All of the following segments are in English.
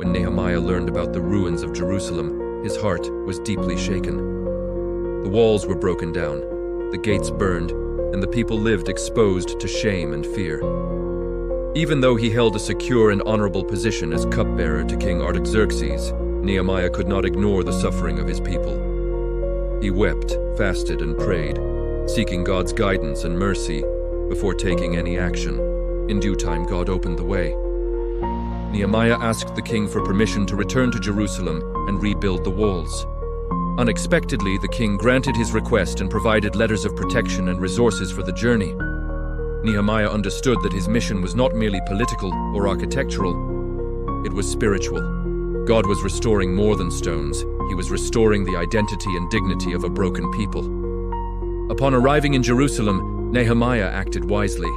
When Nehemiah learned about the ruins of Jerusalem, his heart was deeply shaken. The walls were broken down, the gates burned, and the people lived exposed to shame and fear. Even though he held a secure and honorable position as cupbearer to King Artaxerxes, Nehemiah could not ignore the suffering of his people. He wept, fasted, and prayed, seeking God's guidance and mercy before taking any action. In due time, God opened the way. Nehemiah asked the king for permission to return to Jerusalem and rebuild the walls. Unexpectedly, the king granted his request and provided letters of protection and resources for the journey. Nehemiah understood that his mission was not merely political or architectural, it was spiritual. God was restoring more than stones. He was restoring the identity and dignity of a broken people. Upon arriving in Jerusalem, Nehemiah acted wisely.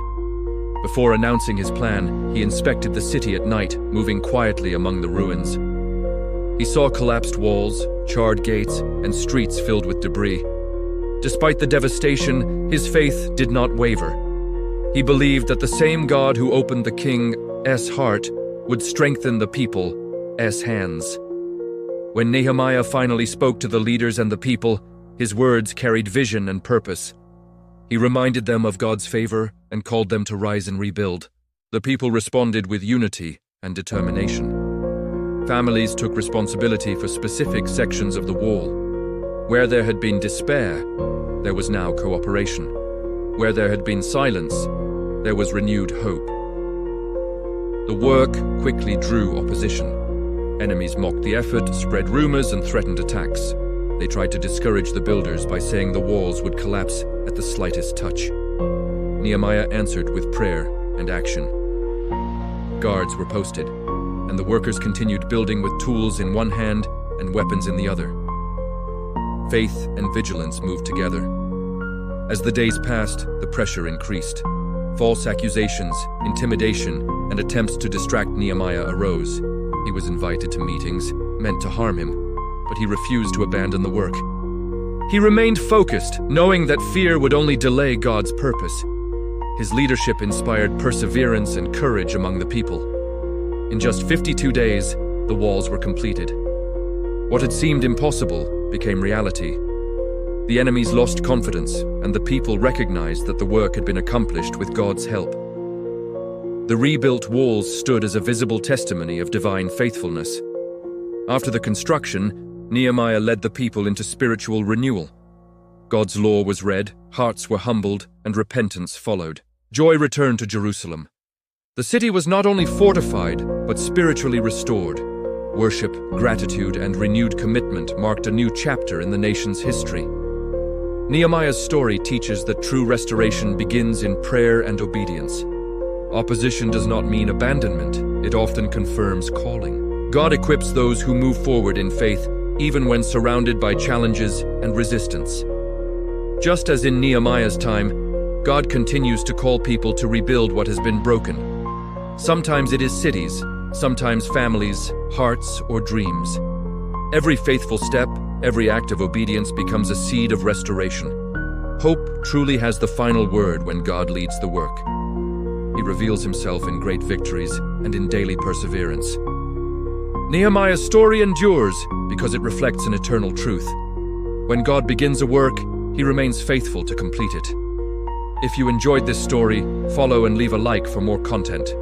Before announcing his plan, he inspected the city at night, moving quietly among the ruins. He saw collapsed walls, charred gates, and streets filled with debris. Despite the devastation, his faith did not waver. He believed that the same God who opened the king's heart would strengthen the people's hands. When Nehemiah finally spoke to the leaders and the people, his words carried vision and purpose. He reminded them of God's favor and called them to rise and rebuild. The people responded with unity and determination. Families took responsibility for specific sections of the wall. Where there had been despair, there was now cooperation. Where there had been silence, there was renewed hope. The work quickly drew opposition. Enemies mocked the effort, spread rumors, and threatened attacks. They tried to discourage the builders by saying the walls would collapse at the slightest touch. Nehemiah answered with prayer and action. Guards were posted, and the workers continued building with tools in one hand and weapons in the other. Faith and vigilance moved together. As the days passed, the pressure increased. False accusations, intimidation, and attempts to distract Nehemiah arose. He was invited to meetings meant to harm him, but he refused to abandon the work. He remained focused, knowing that fear would only delay God's purpose. His leadership inspired perseverance and courage among the people. In just 52 days, the walls were completed. What had seemed impossible became reality. The enemies lost confidence, and the people recognized that the work had been accomplished with God's help. The rebuilt walls stood as a visible testimony of divine faithfulness. After the construction, Nehemiah led the people into spiritual renewal. God's law was read, hearts were humbled, and repentance followed. Joy returned to Jerusalem. The city was not only fortified, but spiritually restored. Worship, gratitude, and renewed commitment marked a new chapter in the nation's history. Nehemiah's story teaches that true restoration begins in prayer and obedience. Opposition does not mean abandonment, it often confirms calling. God equips those who move forward in faith, even when surrounded by challenges and resistance. Just as in Nehemiah's time, God continues to call people to rebuild what has been broken. Sometimes it is cities, sometimes families, hearts, or dreams. Every faithful step, every act of obedience becomes a seed of restoration. Hope truly has the final word when God leads the work. He reveals himself in great victories and in daily perseverance. Nehemiah's story endures because it reflects an eternal truth. When God begins a work, he remains faithful to complete it. If you enjoyed this story, follow and leave a like for more content.